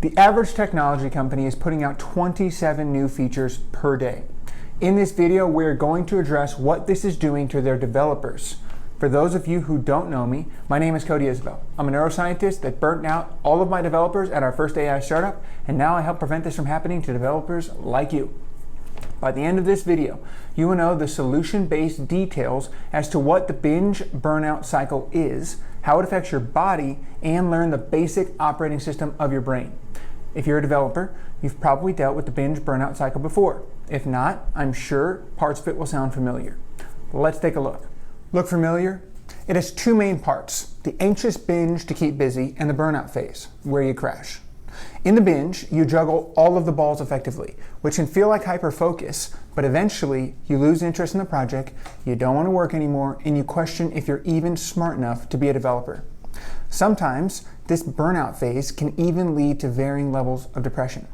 The average technology company is putting out 27 new features per day. In this video, we're going to address what this is doing to their developers. For those of you who don't know me, my name is Cody Isbell. I'm a neuroscientist that burnt out all of my developers at our first AI startup, and now I help prevent this from happening to developers like you. By the end of this video, you will know the solution-based details as to what the Binge-Burnout Cycle is, how it affects your body, and learn the basic operating system of your brain. If you're a developer, you've probably dealt with the Binge-Burnout Cycle before. If not, I'm sure parts of it will sound familiar. Let's take a look. Look familiar? It has two main parts, the anxious binge to keep busy and the burnout phase, where you crash. In the binge, you juggle all of the balls effectively, which can feel like hyper-focus, but eventually you lose interest in the project, you don't want to work anymore, and you question if you're even smart enough to be a developer. Sometimes this burnout phase can even lead to varying levels of depression.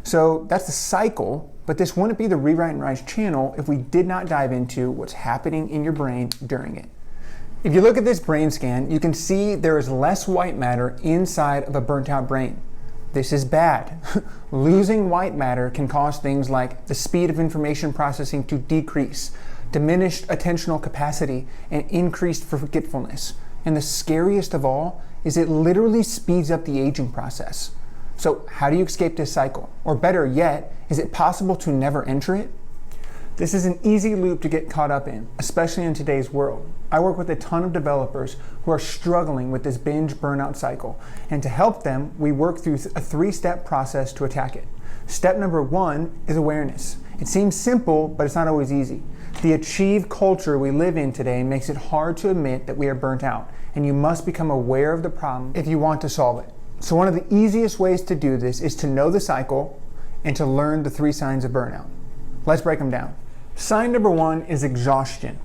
So that's the cycle, but this wouldn't be the Rewrite and Rise channel if we did not dive into what's happening in your brain during it. If you look at this brain scan, you can see there is less white matter inside of a burnt out brain. This is bad. Losing white matter can cause things like the speed of information processing to decrease, diminished attentional capacity, and increased forgetfulness. And the scariest of all is it literally speeds up the aging process. So how do you escape this cycle? Or better yet, is it possible to never enter it? This is an easy loop to get caught up in, especially in today's world. I work with a ton of developers who are struggling with this binge burnout cycle. And to help them, we work through a three-step process to attack it. Step number one is awareness. It seems simple, but it's not always easy. The achieve culture we live in today makes it hard to admit that we are burnt out, and you must become aware of the problem if you want to solve it. So one of the easiest ways to do this is to know the cycle and to learn the 3 signs of burnout. Let's break them down. Sign number 1 is exhaustion.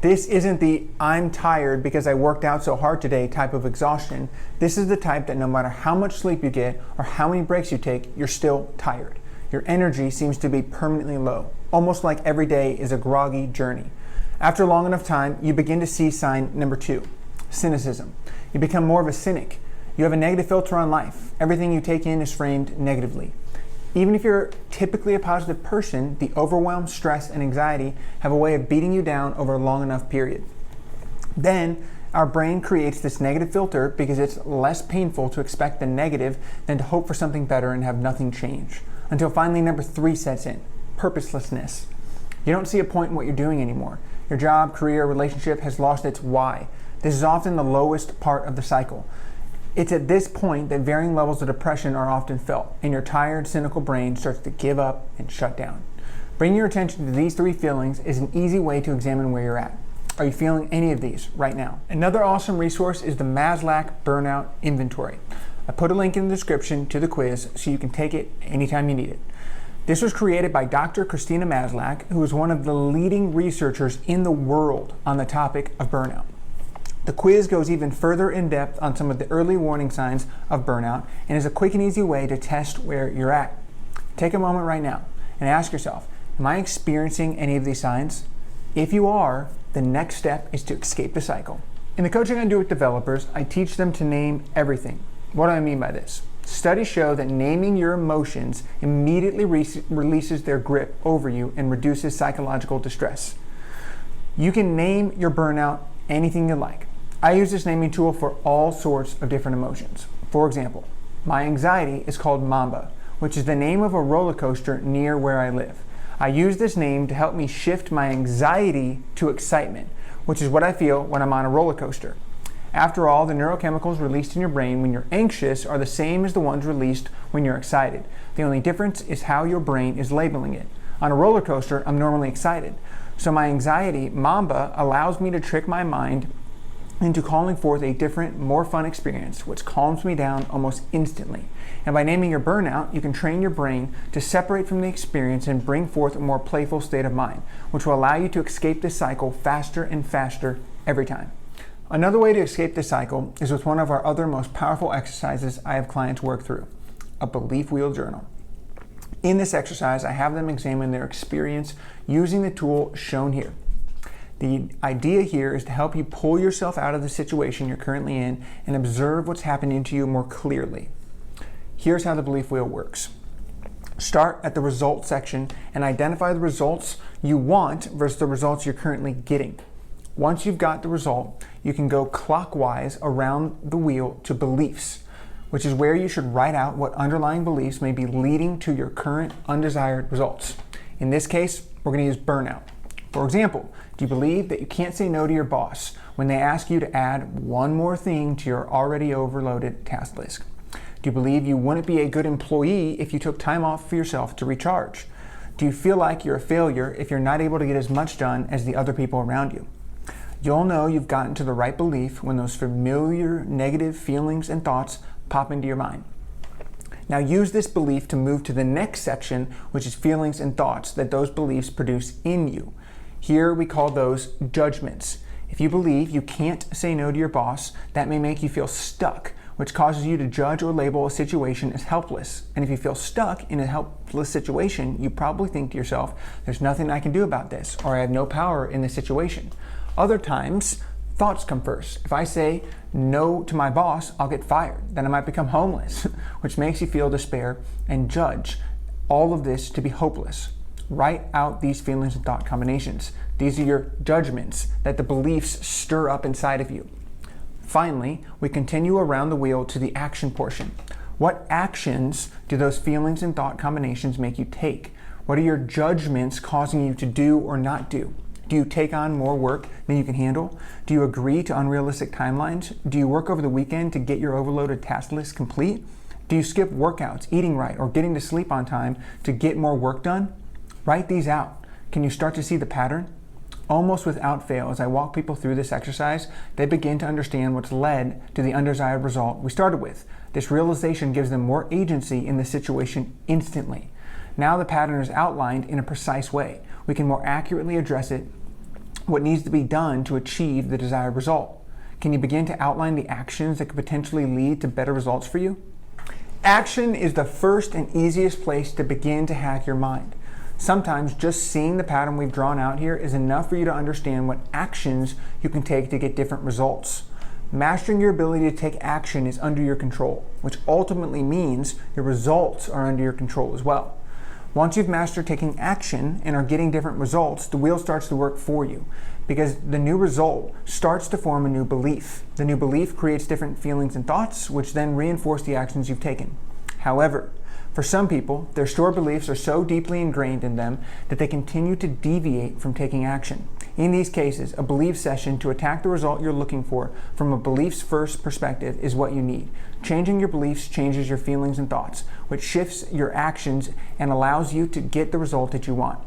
This isn't the I'm tired because I worked out so hard today type of exhaustion. This is the type that no matter how much sleep you get or how many breaks you take, you're still tired. Your energy seems to be permanently low, almost like every day is a groggy journey. After long enough time, you begin to see sign number 2, cynicism. You become more of a cynic. You have a negative filter on life. Everything you take in is framed negatively. Even if you're typically a positive person, the overwhelm, stress, and anxiety have a way of beating you down over a long enough period. Then, our brain creates this negative filter because it's less painful to expect the negative than to hope for something better and have nothing change. Until finally number 3 sets in, purposelessness. You don't see a point in what you're doing anymore. Your job, career, relationship has lost its why. This is often the lowest part of the cycle. It's at this point that varying levels of depression are often felt, and your tired, cynical brain starts to give up and shut down. Bringing your attention to these 3 feelings is an easy way to examine where you're at. Are you feeling any of these right now? Another awesome resource is the Maslach Burnout Inventory. I put a link in the description to the quiz so you can take it anytime you need it. This was created by Dr. Christina Maslach, who is one of the leading researchers in the world on the topic of burnout. The quiz goes even further in depth on some of the early warning signs of burnout and is a quick and easy way to test where you're at. Take a moment right now and ask yourself, am I experiencing any of these signs? If you are, the next step is to escape the cycle. In the coaching I do with developers, I teach them to name everything. What do I mean by this? Studies show that naming your emotions immediately releases their grip over you and reduces psychological distress. You can name your burnout anything you like. I use this naming tool for all sorts of different emotions. For example, my anxiety is called Mamba, which is the name of a roller coaster near where I live. I use this name to help me shift my anxiety to excitement, which is what I feel when I'm on a roller coaster. After all, the neurochemicals released in your brain when you're anxious are the same as the ones released when you're excited. The only difference is how your brain is labeling it. On a roller coaster, I'm normally excited. So my anxiety, Mamba, allows me to trick my mind into calling forth a different, more fun experience, which calms me down almost instantly. And by naming your burnout, you can train your brain to separate from the experience and bring forth a more playful state of mind, which will allow you to escape this cycle faster and faster every time. Another way to escape this cycle is with one of our other most powerful exercises I have clients work through, a belief wheel journal. In this exercise, I have them examine their experience using the tool shown here. The idea here is to help you pull yourself out of the situation you're currently in and observe what's happening to you more clearly. Here's how the belief wheel works. Start at the results section and identify the results you want versus the results you're currently getting. Once you've got the result, you can go clockwise around the wheel to beliefs, which is where you should write out what underlying beliefs may be leading to your current undesired results. In this case, we're going to use burnout. For example, do you believe that you can't say no to your boss when they ask you to add one more thing to your already overloaded task list? Do you believe you wouldn't be a good employee if you took time off for yourself to recharge? Do you feel like you're a failure if you're not able to get as much done as the other people around you? You'll know you've gotten to the right belief when those familiar negative feelings and thoughts pop into your mind. Now use this belief to move to the next section, which is feelings and thoughts that those beliefs produce in you. Here we call those judgments. If you believe you can't say no to your boss, that may make you feel stuck, which causes you to judge or label a situation as helpless. And if you feel stuck in a helpless situation, you probably think to yourself, there's nothing I can do about this, or I have no power in this situation. Other times, thoughts come first. If I say no to my boss, I'll get fired. Then I might become homeless, which makes you feel despair and judge all of this to be hopeless. Write out these feelings and thought combinations. These are your judgments that the beliefs stir up inside of you. Finally, we continue around the wheel to the action portion. What actions do those feelings and thought combinations make you take? What are your judgments causing you to do or not do? Do you take on more work than you can handle? Do you agree to unrealistic timelines? Do you work over the weekend to get your overloaded task list complete? Do you skip workouts, eating right, or getting to sleep on time to get more work done? Write these out. Can you start to see the pattern? Almost without fail, as I walk people through this exercise, they begin to understand what's led to the undesired result we started with. This realization gives them more agency in the situation instantly. Now the pattern is outlined in a precise way. We can more accurately address it, what needs to be done to achieve the desired result. Can you begin to outline the actions that could potentially lead to better results for you? Action is the first and easiest place to begin to hack your mind. Sometimes just seeing the pattern we've drawn out here is enough for you to understand what actions you can take to get different results. Mastering your ability to take action is under your control, which ultimately means your results are under your control as well. Once you've mastered taking action and are getting different results, the wheel starts to work for you because the new result starts to form a new belief. The new belief creates different feelings and thoughts, which then reinforce the actions you've taken. However, for some people, their stored beliefs are so deeply ingrained in them that they continue to deviate from taking action. In these cases, a belief session to attack the result you're looking for from a beliefs-first perspective is what you need. Changing your beliefs changes your feelings and thoughts, which shifts your actions and allows you to get the result that you want.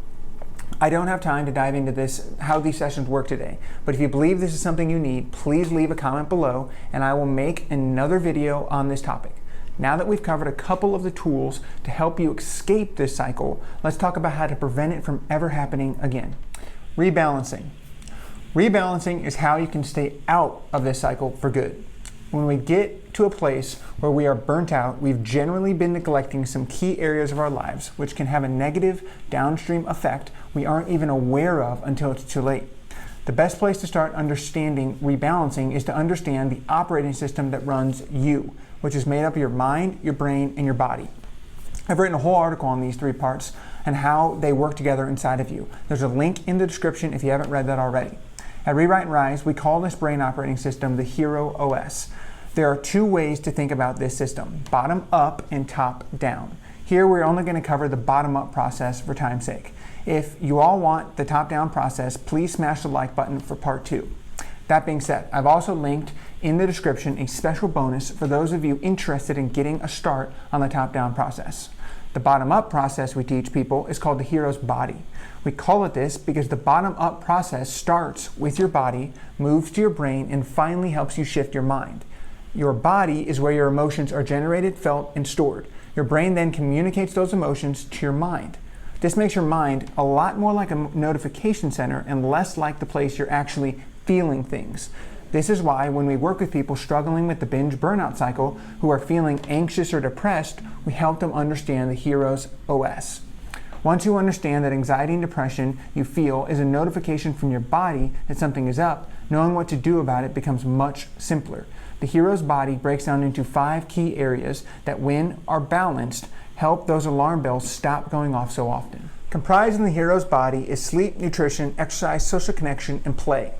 I don't have time to dive into this, how these sessions work today, but if you believe this is something you need, please leave a comment below and I will make another video on this topic. Now that we've covered a couple of the tools to help you escape this cycle, let's talk about how to prevent it from ever happening again. Rebalancing. Rebalancing is how you can stay out of this cycle for good. When we get to a place where we are burnt out, we've generally been neglecting some key areas of our lives, which can have a negative downstream effect we aren't even aware of until it's too late. The best place to start understanding rebalancing is to understand the operating system that runs you, which is made up of your mind, your brain, and your body. I've written a whole article on these three parts and how they work together inside of you. There's a link in the description if you haven't read that already. At Rewrite and Rise, we call this brain operating system the Hero OS. There are two ways to think about this system, bottom up and top down. Here we're only going to cover the bottom up process for time's sake. If you all want the top down process, please smash the like button for part 2. That being said, I've also linked in the description a special bonus for those of you interested in getting a start on the top down process. The bottom up process we teach people is called the hero's body. We call it this because the bottom up process starts with your body, moves to your brain, and finally helps you shift your mind. Your body is where your emotions are generated, felt, and stored. Your brain then communicates those emotions to your mind. This makes your mind a lot more like a notification center and less like the place you're actually feeling things. This is why when we work with people struggling with the binge-burnout cycle who are feeling anxious or depressed, we help them understand the Hero's OS. Once you understand that anxiety and depression you feel is a notification from your body that something is up, knowing what to do about it becomes much simpler. The hero's body breaks down into 5 key areas that, when are balanced, help those alarm bells stop going off so often. Comprised in the hero's body is sleep, nutrition, exercise, social connection, and play.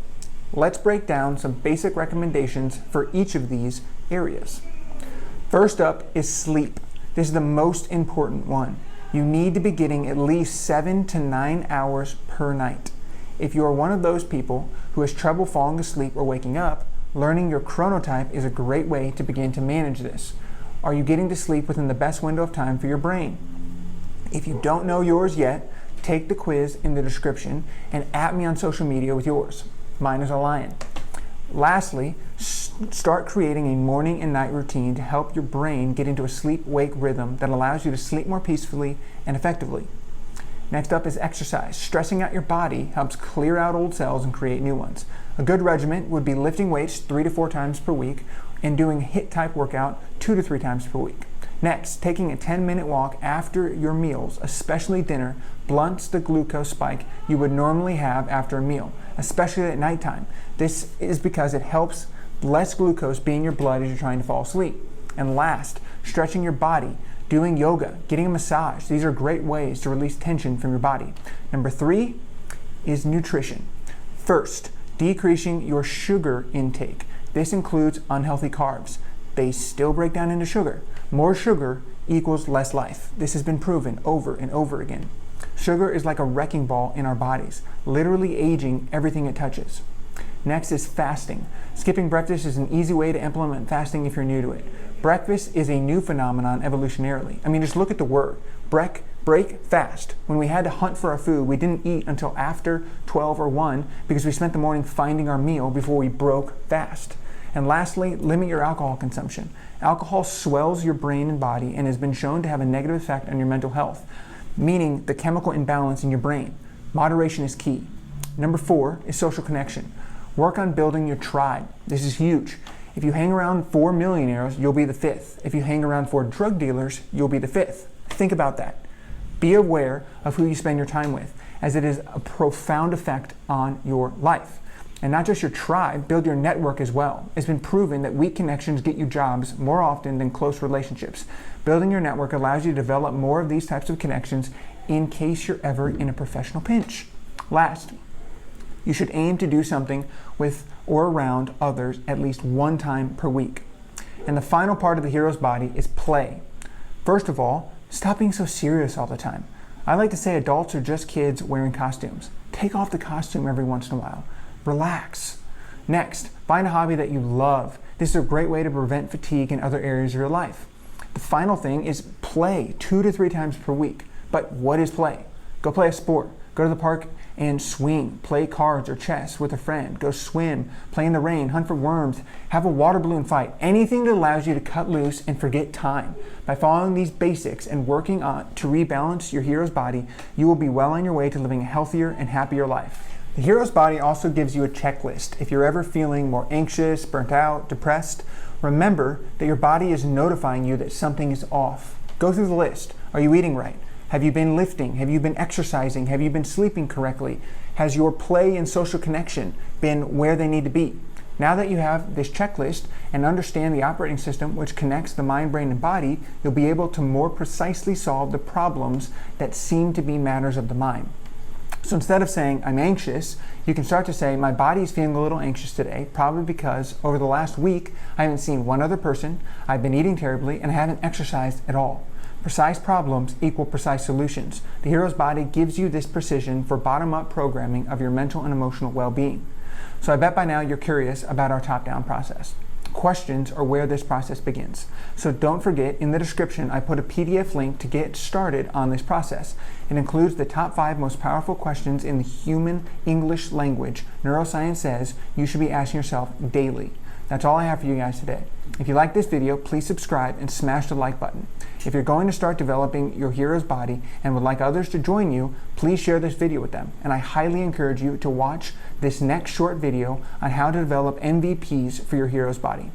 Let's break down some basic recommendations for each of these areas. First up is sleep. This is the most important one. You need to be getting at least 7 to 9 hours per night. If you are one of those people who has trouble falling asleep or waking up, learning your chronotype is a great way to begin to manage this. Are you getting to sleep within the best window of time for your brain? If you don't know yours yet, take the quiz in the description and @ me on social media with yours. Mine is a lion. Lastly, start creating a morning and night routine to help your brain get into a sleep-wake rhythm that allows you to sleep more peacefully and effectively. Next up is exercise. Stressing out your body helps clear out old cells and create new ones. A good regimen would be lifting weights 3 to 4 times per week and doing a HIIT type workout 2 to 3 times per week. Next, taking a 10-minute walk after your meals, especially dinner, blunts the glucose spike you would normally have after a meal, especially at nighttime. This is because it helps less glucose be in your blood as you're trying to fall asleep. And last, stretching your body, doing yoga, getting a massage. These are great ways to release tension from your body. Number 3 is nutrition. First, decreasing your sugar intake. This includes unhealthy carbs. They still break down into sugar. More sugar equals less life. This has been proven over and over again. Sugar is like a wrecking ball in our bodies, literally aging everything it touches. Next is fasting. Skipping breakfast is an easy way to implement fasting if you're new to it. Breakfast is a new phenomenon evolutionarily. I mean, just look at the word. Break, fast. When we had to hunt for our food, we didn't eat until after 12 or 1 because we spent the morning finding our meal before we broke fast. And lastly, limit your alcohol consumption. Alcohol swells your brain and body and has been shown to have a negative effect on your mental health, meaning the chemical imbalance in your brain. Moderation is key. Number 4 is social connection. Work on building your tribe. This is huge. If you hang around 4 millionaires, you'll be the 5th. If you hang around 4 drug dealers, you'll be the 5th. Think about that. Be aware of who you spend your time with, as it is a profound effect on your life. And not just your tribe, build your network as well. It's been proven that weak connections get you jobs more often than close relationships. Building your network allows you to develop more of these types of connections in case you're ever in a professional pinch. Last, you should aim to do something with or around others at least 1 time per week. And the final part of the hero's body is play. First of all, stop being so serious all the time. I like to say adults are just kids wearing costumes. Take off the costume every once in a while. Relax. Next, find a hobby that you love. This is a great way to prevent fatigue in other areas of your life. The final thing is play 2 to 3 times per week. But what is play? Go play a sport. Go to the park and swing. Play cards or chess with a friend. Go swim. Play in the rain. Hunt for worms. Have a water balloon fight. Anything that allows you to cut loose and forget time. By following these basics and working on to rebalance your hero's body, you will be well on your way to living a healthier and happier life. The hero's body also gives you a checklist. If you're ever feeling more anxious, burnt out, depressed, remember that your body is notifying you that something is off. Go through the list. Are you eating right? Have you been lifting? Have you been exercising? Have you been sleeping correctly? Has your play and social connection been where they need to be? Now that you have this checklist and understand the operating system which connects the mind, brain, and body, you'll be able to more precisely solve the problems that seem to be matters of the mind. So instead of saying, I'm anxious, you can start to say, my body is feeling a little anxious today, probably because over the last week, I haven't seen one other person, I've been eating terribly, and I haven't exercised at all. Precise problems equal precise solutions. The hero's body gives you this precision for bottom-up programming of your mental and emotional well-being. So I bet by now you're curious about our top-down process. Questions are where this process begins. So don't forget, in the description, I put a PDF link to get started on this process. It includes the top 5 most powerful questions in the human English language neuroscience says you should be asking yourself daily. That's all I have for you guys today. If you like this video, please subscribe and smash the like button. If you're going to start developing your hero's body and would like others to join you, please share this video with them. And I highly encourage you to watch this next short video on how to develop MVPs for your hero's body.